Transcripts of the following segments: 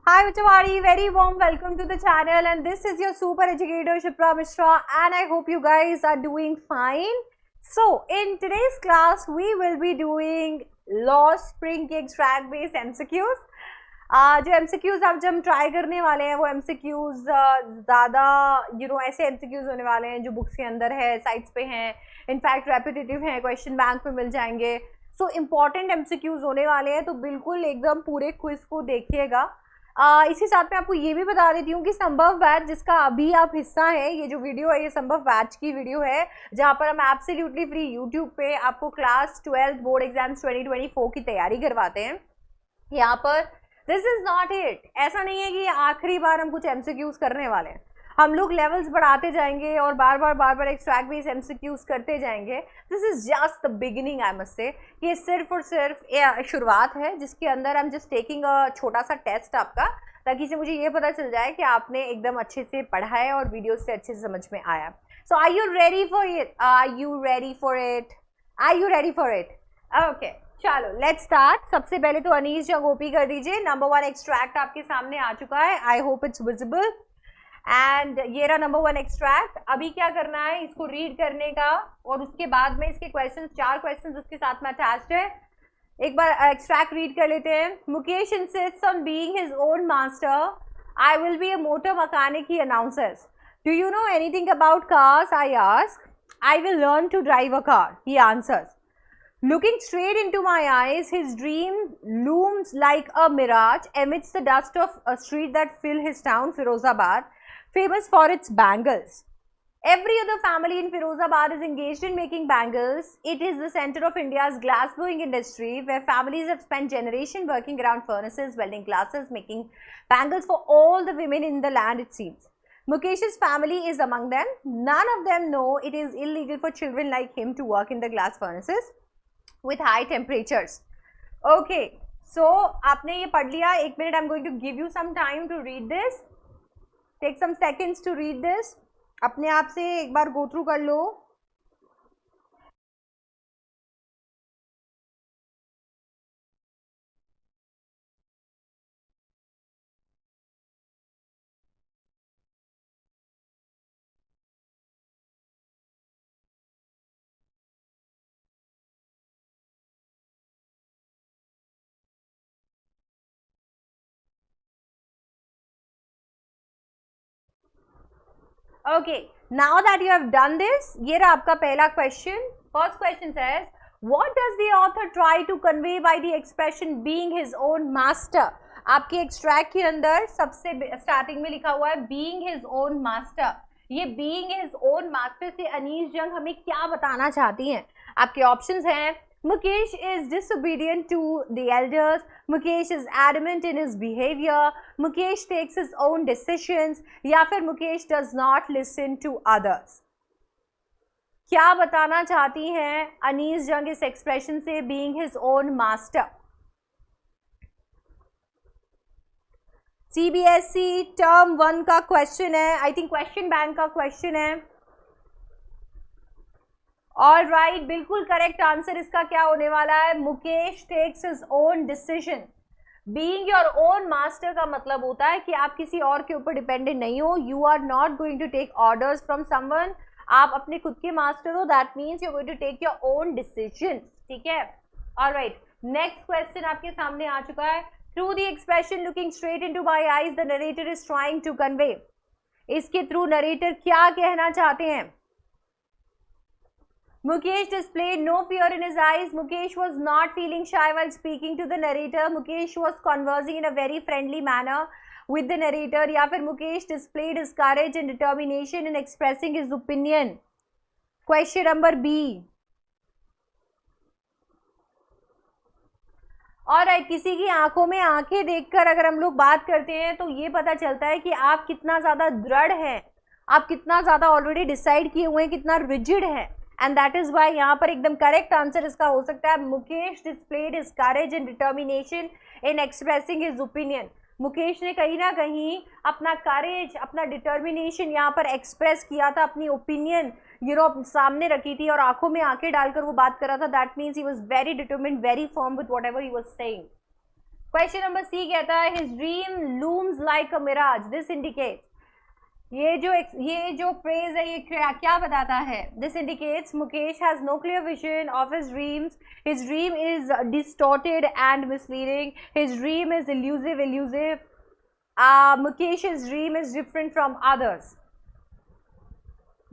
Hi Uchawadi, very warm welcome to the channel, and this is your super educator Shipra Mishra, and I hope you guys are doing fine. So in today's class we will be doing law spring के extract based MCQs. जो MCQs अब जब हम try करने वाले हैं वो MCQs ज़्यादा ऐसे MCQs होने वाले हैं जो बुक्स के अंदर है, साइट्स पे हैं, इनफैक्ट रेपिटेटिव हैं, क्वेश्चन बैंक पे मिल जाएंगे. सो इम्पॉर्टेंट MCQs होने वाले हैं, तो बिल्कुल एकदम पूरे क्विज को देखिएगा. इसी साथ में आपको ये भी बता देती हूँ कि संभव बैच जिसका अभी आप हिस्सा है, ये जो वीडियो है ये संभव बैच की वीडियो है जहाँ पर हम एब्सोल्युटली फ्री यूट्यूब पे आपको क्लास 12 बोर्ड एग्जाम्स 2024 की तैयारी करवाते हैं. यहाँ पर दिस इज नॉट इट, ऐसा नहीं है कि आखिरी बार हम कुछ MCQs करने वाले हैं. हम लोग लेवल्स बढ़ाते जाएंगे और बार बार एक्सट्रैक्ट बेस्ड MCQs करते जाएंगे. This is just the beginning, I must say. ये सिर्फ और सिर्फ शुरुआत है जिसके अंदर हम जस्ट टेकिंग अ छोटा सा टेस्ट आपका, ताकि से मुझे ये पता चल जाए कि आपने एकदम अच्छे से पढ़ा है और वीडियो से अच्छे से समझ में आया. So are you ready for it? Are you ready for it? Are you ready for it? Okay, चलो लेट्स स्टार्ट. सबसे पहले तो अनीस या गोपी कर दीजिए. नंबर 1 एक्सट्रैक्ट आपके सामने आ चुका है. I hope it's visible. And ये रहा नंबर 1 एक्सट्रैक्ट. अभी क्या करना है, इसको रीड करने का और उसके बाद में इसके क्वेश्चंस, 4 क्वेश्चंस उसके साथ में अटैच्ड है. एक बार एक्सट्रैक्ट रीड कर लेते हैं. Mukesh insists on being his own master. I will be a motor mechanic, he announces. Do you know anything about cars? I ask. I will learn to drive a car, he answers. Looking straight into my eyes, his dream looms like a mirage amidst the dust of a street that fill his town, Firozabad, famous for its bangles. Every other family in Firozabad is engaged in making bangles. It is the center of India's glass blowing industry, where families have spent generations working around furnaces, welding glasses, making bangles for all the women in the land, it seems. Mukesh's family is among them. None of them know it is illegal for children like him to work in the glass furnaces with high temperatures. Okay, so आपने ये पढ़ लिया. 1 minute, I'm going to give you some time to read this. Take some seconds to read this. अपने आप से एक बार go through कर लो. Okay, now that you have done this, ये रहा आपका पहला question. First question says, what does the author try to convey by the expression being his own master? आपके एक्सट्रैक्ट के अंदर सबसे स्टार्टिंग में लिखा हुआ है being his own master. ये being his own master से अनीस जंग हमें क्या बताना चाहती हैं? आपके ऑप्शंस हैं. Mukesh is disobedient to the elders. Mukesh is adamant in his behavior. Mukesh takes his own decisions. या फिर Mukesh does not listen to others. क्या बताना चाहती हैं अनीस जंग इस एक्सप्रेशन से being his own master? CBSE term 1 का क्वेश्चन है. आई थिंक क्वेश्चन बैंक का क्वेश्चन है. ऑल राइट, बिल्कुल करेक्ट आंसर इसका क्या होने वाला है? Mukesh takes his own decision. Being your own master का मतलब होता है कि आप किसी और के ऊपर डिपेंडेंट नहीं हो. You are not going to take orders from someone. आप अपने खुद के मास्टर हो. That means you are going to take your own decision. ठीक है. ऑल राइट, नेक्स्ट क्वेश्चन आपके सामने आ चुका है. Through the expression looking straight into my eyes the narrator is trying to convey. इसके थ्रू नरेटर क्या कहना चाहते हैं? Mukesh displayed no fear in his eyes. Mukesh was not feeling shy while speaking to the narrator. Mukesh was conversing in a very friendly manner with the narrator. या फिर Mukesh displayed his courage and determination in expressing his opinion. Question number B. और किसी की आंखों में आंखें देखकर अगर हम लोग बात करते हैं तो ये पता चलता है कि आप कितना ज्यादा दृढ़ हैं, आप कितना ज्यादा ऑलरेडी डिसाइड किए हुए हैं, कितना रिजिड है. एंड दैट इज वाई यहाँ पर एकदम करेक्ट आंसर इसका हो सकता है Mukesh displayed his courage and determination in expressing his opinion. Mukesh ने कहीं ना कहीं अपना करेज, अपना डिटर्मिनेशन यहाँ पर एक्सप्रेस किया था, अपनी ओपिनियन सामने रखी थी और आंखों में आंखें डालकर वो बात कर रहा था. That means he was very determined, very firm with whatever he was saying. Question number C कहता है his dream looms like a mirage, this indicate, ये जो फ्रेज है ये क्या बताता है? This indicates Mukesh has no clear vision of his dreams, his dream is distorted and misleading, his dream is illusive, Mukesh's dream is different from others.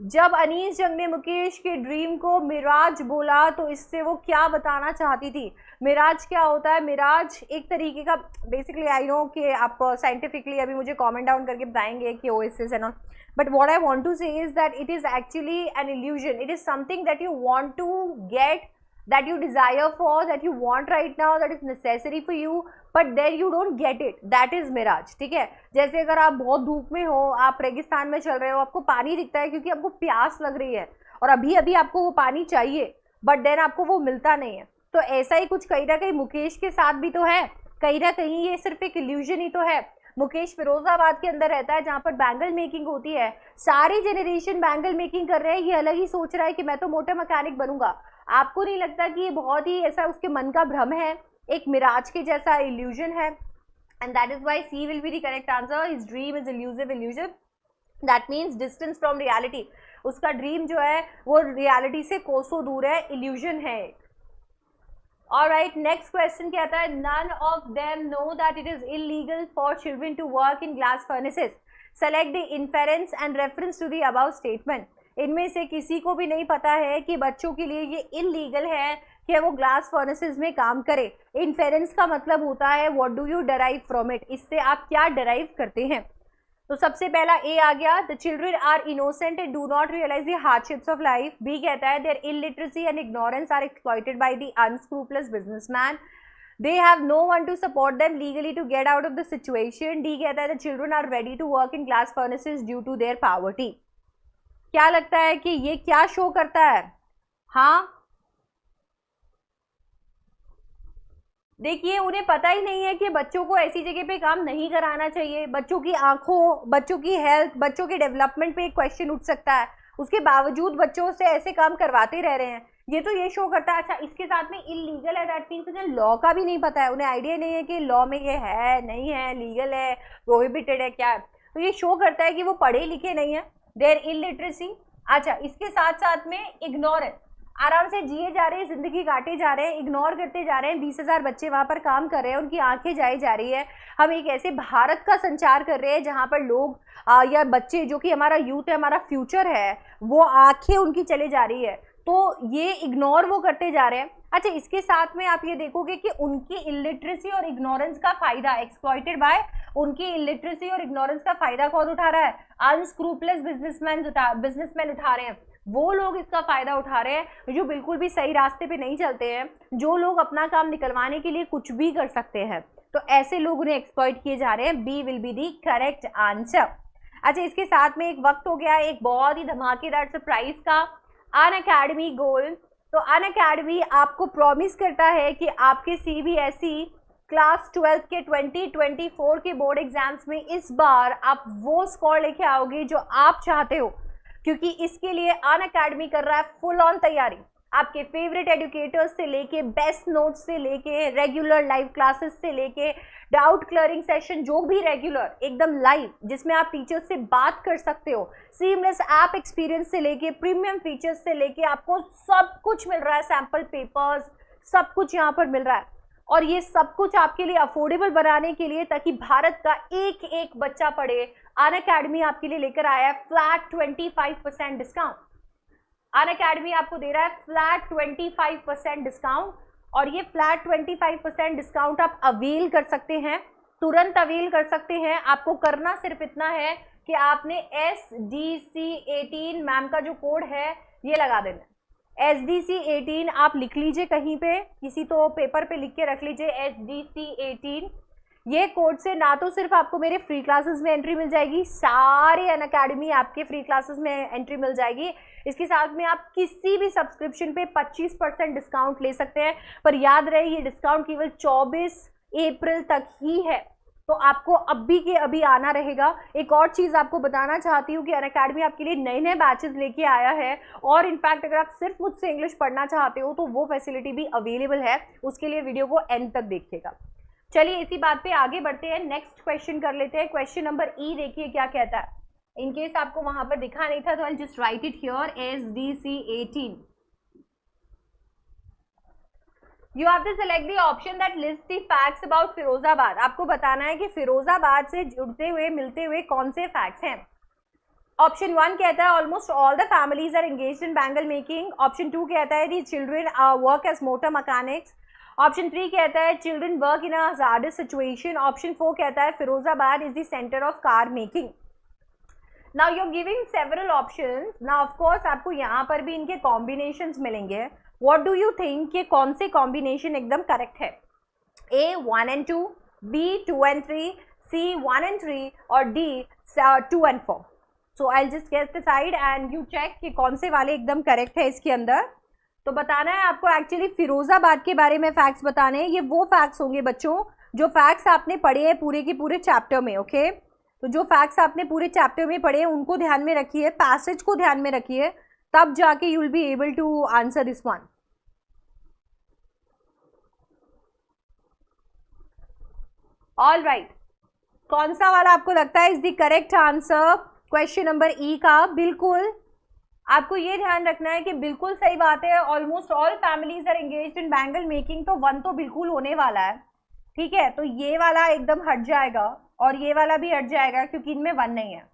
जब अनीस जंग ने मुकेश के ड्रीम को मिराज बोला तो इससे वो क्या बताना चाहती थी? मिराज क्या होता है? मिराज एक तरीके का, बेसिकली आई नो कि आप साइंटिफिकली अभी मुझे कमेंट डाउन करके बताएंगे कि oasis and all, but what I want to say is that it is actually an illusion, it is something that you want to get, that you desire for, that you want right now, that is necessary for you, but then you don't get it, that is mirage। ठीक है, जैसे अगर आप बहुत धूप में हो, आप रेगिस्तान में चल रहे हो, आपको पानी दिखता है क्योंकि आपको प्यास लग रही है और अभी अभी आपको वो पानी चाहिए, बट देन आपको वो मिलता नहीं है। तो ऐसा ही कुछ कहीं ना कहीं मुकेश के साथ भी तो है, कहीं ना कहीं ये सिर्फ एक इल्यूजन ही तो है। मुकेश फिरोजाबाद के अंदर रहता है जहाँ पर बैंगल मेकिंग होती है, सारी जेनरेशन बैंगल मेकिंग कर रहे हैं, ये अलग ही सोच रहा है कि मैं तो मोटर मैकेनिक बनूंगा। आपको नहीं लगता कि ये बहुत ही ऐसा उसके मन का भ्रम है, एक मिराज के जैसा इल्यूजन है? And that is why C will be the correct answer, his dream is illusive, that means distance from reality, उसका ड्रीम जो है वो रियलिटी से कोसों दूर है, इल्यूजन है। Alright, next question कहता है none of them know that it is illegal for children to work in glass furnaces. Select the inference and reference to the above statement. इनमें से किसी को भी नहीं पता है कि बच्चों के लिए ये इलीगल है कि वो ग्लास फर्नेसेस में काम करे। इन्फेरेंस का मतलब होता है what do you derive from it, इससे आप क्या डराइव करते हैं। तो सबसे पहला ए आ गया, the children are innocent and do not realise the hardships of life. B कहता है their illiteracy and ignorance are exploited by the unscrupulous businessman, they have no one to support them legally to get out of the situation. D कहता है the children are ready to work in glass furnaces due to their poverty. क्या लगता है कि ये क्या show करता है? हाँ, देखिए उन्हें पता ही नहीं है कि बच्चों को ऐसी जगह पे काम नहीं कराना चाहिए, बच्चों की आंखों, बच्चों की हेल्थ, बच्चों के डेवलपमेंट पे एक क्वेश्चन उठ सकता है, उसके बावजूद बच्चों से ऐसे काम करवाते रह रहे हैं। ये तो ये शो करता है। अच्छा, इसके साथ में इलीगल है, दैट मीन्स उन्हें लॉ का भी नहीं पता है, उन्हें आइडिया नहीं है कि लॉ में ये है नहीं है, लीगल है, प्रोहिबिटेड है, क्या है। तो ये शो करता है कि वो पढ़े लिखे नहीं है, देयर इलिटरेसी। अच्छा, इसके साथ साथ में इग्नोरेंस, आराम से जिए जा रहे हैं, जिंदगी काटे जा रहे हैं, इग्नोर करते जा रहे हैं। 20,000 बच्चे वहां पर काम कर रहे हैं, उनकी आंखें जाई जा रही है। हम एक ऐसे भारत का संचार कर रहे हैं जहां पर लोग या बच्चे, जो कि हमारा यूथ है, हमारा फ्यूचर है, वो आंखें उनकी चले जा रही है, तो ये इग्नोर वो करते जा रहे हैं। अच्छा, इसके साथ में आप ये देखोगे कि उनकी इलिटरेसी और इग्नोरेंस का फायदा, एक्सप्लॉइटेड बाय, उनकी इलिटरेसी और इग्नोरेंस का फायदा कौन उठा रहा है? अनस्क्रूपलेस बिजनेसमैन उठा रहे हैं। वो लोग इसका फायदा उठा रहे हैं जो बिल्कुल भी सही रास्ते पे नहीं चलते हैं, जो लोग अपना काम निकलवाने के लिए कुछ भी कर सकते हैं, तो ऐसे लोग उन्हें एक्सप्लॉइट किए जा रहे हैं। B will be the correct answer. अच्छा, इसके साथ में एक वक्त हो गया एक बहुत ही धमाकेदार सरप्राइज का, अनअकैडमी गोल। तो अनअकैडमी आपको प्रॉमिस करता है कि आपके सीबीएसई क्लास 12 के 2024 के बोर्ड एग्जाम्स में इस बार आप वो स्कोर लेके आओगे जो आप चाहते हो, क्योंकि इसके लिए अनअकैडमी कर रहा है फुल ऑन तैयारी। आपके फेवरेट एजुकेटर्स से लेके, बेस्ट नोट्स से लेके, रेगुलर लाइव क्लासेस से लेके, डाउट क्लियरिंग सेशन जो भी रेगुलर एकदम लाइव, जिसमें आप टीचर्स से बात कर सकते हो, सीमलेस ऐप एक्सपीरियंस से लेके, प्रीमियम फीचर्स से लेके, आपको सब कुछ मिल रहा है, सैम्पल पेपर्स, सब कुछ यहाँ पर मिल रहा है। और ये सब कुछ आपके लिए अफोर्डेबल बनाने के लिए, ताकि भारत का एक एक बच्चा पढ़े, अनअकैडमी आपके लिए लेकर आया है फ्लैट 25% डिस्काउंट। अनअकैडमी आपको दे रहा है फ्लैट 25% डिस्काउंट, और ये फ्लैट 25% डिस्काउंट आप अवेल कर सकते हैं, तुरंत अवेल कर सकते हैं। आपको करना सिर्फ इतना है कि आपने SDC18 मैम का जो कोड है ये लगा देना है। SDC18 आप लिख लीजिए कहीं पे, किसी तो पेपर पे लिख के रख लीजिए SDC18। ये कोड से ना तो सिर्फ आपको मेरे फ्री क्लासेस में एंट्री मिल जाएगी, सारे अनअकैडमी आपके फ्री क्लासेस में एंट्री मिल जाएगी, इसके साथ में आप किसी भी सब्सक्रिप्शन पे 25% डिस्काउंट ले सकते हैं। पर याद रहे ये डिस्काउंट केवल 24 अप्रैल तक ही है, तो आपको अभी के अभी आना रहेगा। एक और चीज आपको बताना चाहती हूँ कि अनअकैडमी आपके लिए नए नए बैचेस लेके आया है, और इनफैक्ट अगर आप सिर्फ मुझसे इंग्लिश पढ़ना चाहते हो तो वो फैसिलिटी भी अवेलेबल है, उसके लिए वीडियो को एंड तक देखिएगा। चलिए इसी बात पे आगे बढ़ते हैं, नेक्स्ट क्वेश्चन कर लेते हैं। क्वेश्चन नंबर ई देखिए क्या कहता है। इन केस आपको वहां पर दिखा नहीं था तो I just right it here, SDC 18। You have to select the option that lists the facts about Firozabad. आपको बताना है कि फिरोजाबाद से जुड़ते हुए मिलते हुए कौन से फैक्ट्स हैं। ऑप्शन 1 कहता है almost all the families are engaged in bangle making. Option 2 कहता है the children work as motor mechanics. Option 3 कहता है children work in a hazardous situation. Option 4 कहता है Firozabad is the centre of car making. Now you are giving several options. Now of course आपको यहाँ पर भी इनके कॉम्बिनेशंस मिलेंगे। What do you think ये कौन से कॉम्बिनेशन एकदम करेक्ट है? A 1 and 2, B 2 and 3, C 1 and 3 और D 2 and 4. So I'll just get the side and you check कि कौन से वाले एकदम करेक्ट है इसके अंदर। तो बताना है आपको एक्चुअली फिरोजाबाद के बारे में फैक्ट्स बताने हैं। ये वो फैक्ट्स होंगे बच्चों जो फैक्ट्स आपने पढ़े हैं पूरे के पूरे चैप्टर में। ओके, तो जो फैक्ट्स आपने पूरे चैप्टर में पढ़े हैं उनको ध्यान में रखिए, पैसेज को ध्यान में रखिए, तब जाके you will be able to answer this one. All right, कौन सा वाला आपको लगता है is the correct answer question number E का? बिल्कुल आपको ये ध्यान रखना है कि बिल्कुल सही बात है, almost all families are engaged in bangle making, तो 1 तो बिल्कुल होने वाला है। ठीक है, तो ये वाला एकदम हट जाएगा और ये वाला भी हट जाएगा क्योंकि इनमें 1 नहीं है।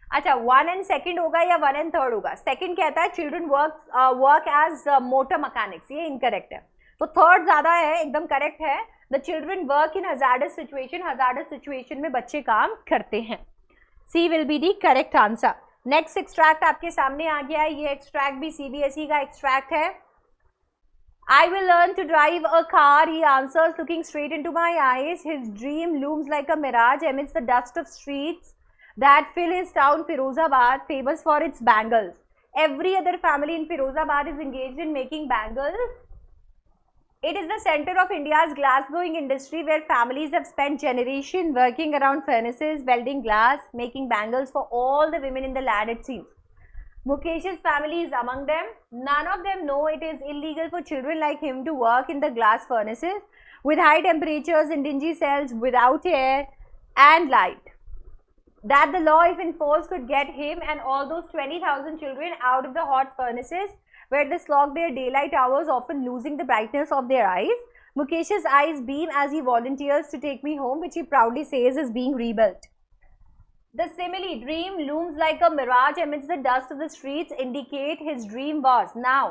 अच्छा, 1 and 2 होगा या 1 and 3 होगा? सेकंड कहता है children work as motor mechanics, ये इनकरेक्ट है। तो थर्ड ज्यादा है, एकदम करेक्ट है। The children work in hazardous situation, hazardous situation में बच्चे काम करते हैं। C will be the correct answer. Next extract आपके सामने आ गया है। ये एक्सट्रैक्ट भी CBSE का एक्सट्रैक्ट है। I will learn to drive a car, he answers, looking straight into my eyes. His dream looms like a mirage amidst the dust of streets that fill his town Firozabad, famous for its bangles. Every other family in Firozabad is engaged in making bangles. It is the center of India's glass-blowing industry where families have spent generations working around furnaces, welding glass, making bangles for all the women in the land, it seems. Mukesh's family is among them. None of them know it is illegal for children like him to work in the glass furnaces with high temperatures in dingy cells without air and light. That the law, if enforced, could get him and all those 20,000 children out of the hot furnaces where they slog their daylight hours, often losing the brightness of their eyes. Mukesh's eyes beam as he volunteers to take me home, which he proudly says is being rebuilt. The simile, dream looms like a mirage amidst the dust of the streets, indicate his dream was. Now,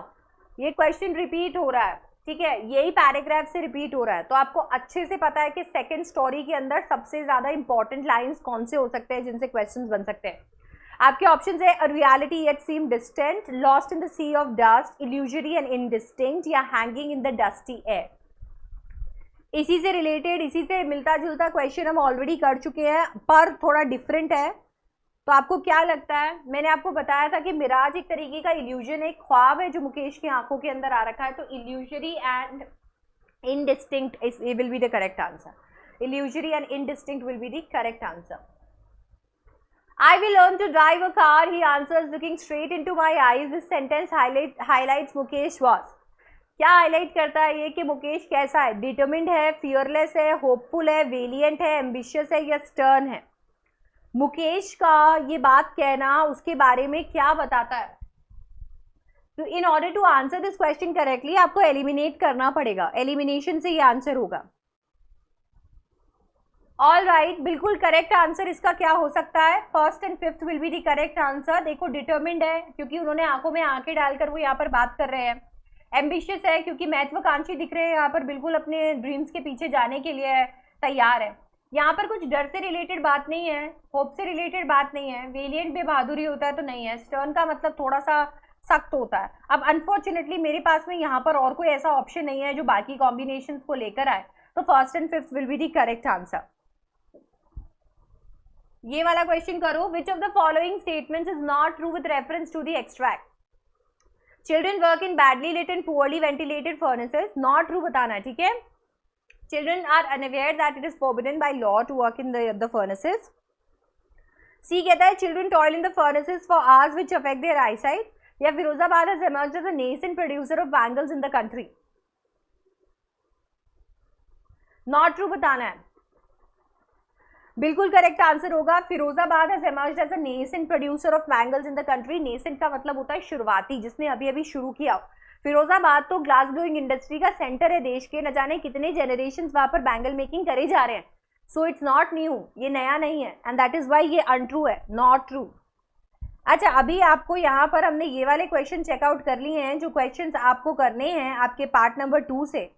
ये question repeat हो रहा है, ठीक है, यही paragraph से repeat हो रहा है, तो आपको अच्छे से पता है कि सेकंड स्टोरी के अंदर सबसे ज्यादा इंपॉर्टेंट लाइंस कौन से हो सकते हैं जिनसे क्वेश्चंस बन सकते हैं। आपके ऑप्शंस है a reality yet seem distant, lost in the sea of dust, illusory and indistinct, या hanging in the dusty air. इसी से रिलेटेड, इसी से मिलता जुलता क्वेश्चन हम ऑलरेडी कर चुके हैं पर थोड़ा डिफरेंट है। तो आपको क्या लगता है? मैंने आपको बताया था कि मिराज एक तरीके का इल्यूजन, एक ख्वाब है जो मुकेश की आंखों के अंदर आ रखा है। तो illusory and indistinct will be the correct answer. Illusory and indistinct will be the correct answer. I will learn to drive a car, he answers, looking straight into my eyes. This sentence highlights Mukesh was. क्या highlight करता है ये कि मुकेश कैसा है? Determined है, fearless है, hopeful है, वेलियंट है, एम्बिशियस है या स्टर्न है? मुकेश का ये बात कहना उसके बारे में क्या बताता है? तो in order to answer this question correctly आपको एलिमिनेट करना पड़ेगा। एलिमिनेशन से ये आंसर होगा। ऑल राइट, बिल्कुल करेक्ट आंसर इसका क्या हो सकता है? First and fifth will be the correct answer. देखो, डिटरमिन्ड है क्योंकि उन्होंने आंखों में आंखें डालकर वो यहाँ पर बात कर रहे हैं। एम्बिशियस है क्योंकि महत्वाकांक्षी दिख रहे हैं यहाँ पर, बिल्कुल अपने ड्रीम्स के पीछे जाने के लिए तैयार है। यहाँ पर कुछ डर से रिलेटेड बात नहीं है, होप से रिलेटेड बात नहीं है। वेलियंट बेबहादुरी होता है तो नहीं है। स्टर्न का मतलब थोड़ा सा सख्त होता है। अब अनफॉर्चुनेटली मेरे पास में यहाँ पर और कोई ऐसा ऑप्शन नहीं है जो बाकी कॉम्बिनेशन को लेकर आए, तो first and fifth will be the correct answer. ये वाला क्वेश्चन करो, which of the following statements is not true with reference to the extract? Children work in badly lit and poorly ventilated furnaces, not true बताना है, ठीक है। Children are unaware that it is forbidden by law to work in the furnaces. C कहता है children toil in the furnaces for hours which affect there eyesight, या Firozabad has emerged as a nascent producer of bangles in the country. Not true बताना है। बिल्कुल correct answer होगा, Firozabad has emerged as a nascent producer of bangles in the country. Nascent का मतलब होता है शुरुआती, जिसने अभी अभी शुरू किया। फिरोजाबाद तो ग्लास ब्लोइंग इंडस्ट्री का सेंटर है देश के, न जाने कितने जनरेशन वहां पर बैंगल मेकिंग करे जा रहे हैं। सो इट्स नॉट न्यू, ये नया नहीं है, एंड दैट इज वाई ये अनट्रू है, नॉट ट्रू। अच्छा, अभी आपको यहाँ पर हमने ये वाले क्वेश्चन चेकआउट कर लिए हैं, जो क्वेश्चंस आपको करने हैं आपके पार्ट नंबर 2 से।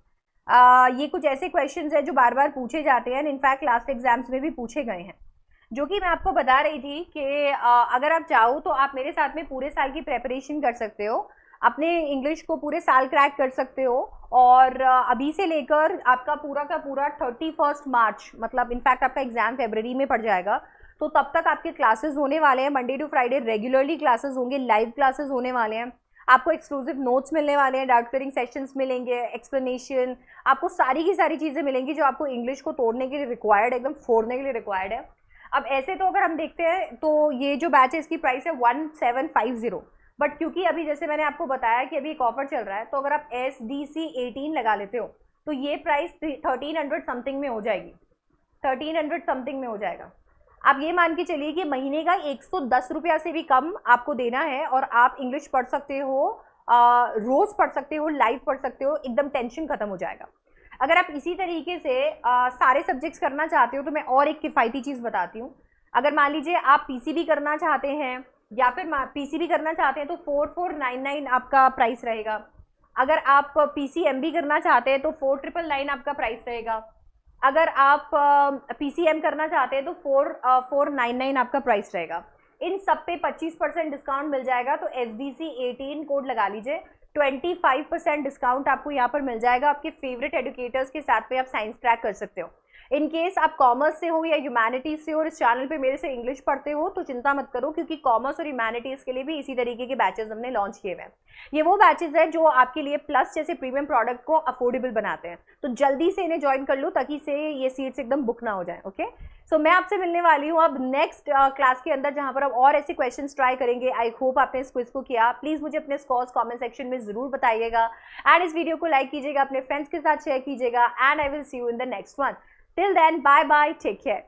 ये कुछ ऐसे क्वेश्चंस हैं जो बार बार पूछे जाते हैं, इनफैक्ट लास्ट एग्जाम्स में भी पूछे गए हैं, जो कि मैं आपको बता रही थी कि अगर आप चाहो तो आप मेरे साथ में पूरे साल की प्रेपरेशन कर सकते हो, अपने इंग्लिश को पूरे साल क्रैक कर सकते हो। और अभी से लेकर आपका पूरा का पूरा 31 मार्च, मतलब इनफैक्ट आपका एग्जाम फरवरी में पड़ जाएगा, तो तब तक आपके क्लासेस होने वाले हैं। Monday to Friday regularly classes होंगे, लाइव क्लासेस होने वाले हैं, आपको एक्सक्लूसिव नोट्स मिलने वाले हैं, डाउट क्लियरिंग सेशंस मिलेंगे, एक्सप्लेनेशन, आपको सारी की सारी चीज़ें मिलेंगी जो आपको इंग्लिश को तोड़ने के लिए रिक्वायर्ड है, एकदम फोड़ने के लिए रिक्वायर्ड है। अब ऐसे तो अगर हम देखते हैं तो ये जो बैच है इसकी प्राइस है 1750, बट क्योंकि अभी जैसे मैंने आपको बताया कि अभी एक ऑफर चल रहा है, तो अगर आप SDC 18 लगा लेते हो तो ये प्राइस 1300 समथिंग में हो जाएगी, 1300 समथिंग में हो जाएगा। आप ये मान के चलिए कि महीने का 110 रुपया से भी कम आपको देना है, और आप इंग्लिश पढ़ सकते हो, रोज पढ़ सकते हो, लाइव पढ़ सकते हो, एकदम टेंशन खत्म हो जाएगा। अगर आप इसी तरीके से सारे सब्जेक्ट्स करना चाहते हो तो मैं और एक किफ़ायती चीज़ बताती हूँ। अगर मान लीजिए आप PCB करना चाहते हैं, या फिर PCB करना चाहते हैं तो 4499 आपका प्राइस रहेगा। अगर आप PCMB करना चाहते हैं तो 4999 आपका प्राइस रहेगा। अगर आप PCM करना चाहते हैं तो 4499 आपका प्राइस रहेगा। इन सब पे 25% डिस्काउंट मिल जाएगा, तो SDC 18 कोड लगा लीजिए, 25% डिस्काउंट आपको यहाँ पर मिल जाएगा। आपके फेवरेट एडुकेटर्स के साथ में आप साइंस क्रैक कर सकते हो। इन केस आप कॉमर्स से हो या ह्यूमैनिटीज से हो और इस चैनल पे मेरे से इंग्लिश पढ़ते हो तो चिंता मत करो, क्योंकि कॉमर्स और ह्यूमैनिटीज के लिए भी इसी तरीके के बैचेस हमने लॉन्च किए हुए हैं। ये वो बैचेस हैं जो आपके लिए प्लस जैसे प्रीमियम प्रोडक्ट को अफोर्डेबल बनाते हैं, तो जल्दी से इन्हें ज्वाइन कर लो ताकि से ये सीट्स एकदम बुक ना हो जाए। ओके, सो मैं आपसे मिलने वाली हूँ अब नेक्स्ट क्लास के अंदर, जहाँ पर हम और ऐसे क्वेश्चंस ट्राई करेंगे। आई होप आपने इस क्विज को किया। प्लीज मुझे अपने स्कोर्स कमेंट सेक्शन में जरूर बताइएगा, एंड इस वीडियो को लाइक कीजिएगा, अपने फ्रेंड्स के साथ शेयर कीजिएगा, and I will see you in the next one. Till then, bye bye, take care.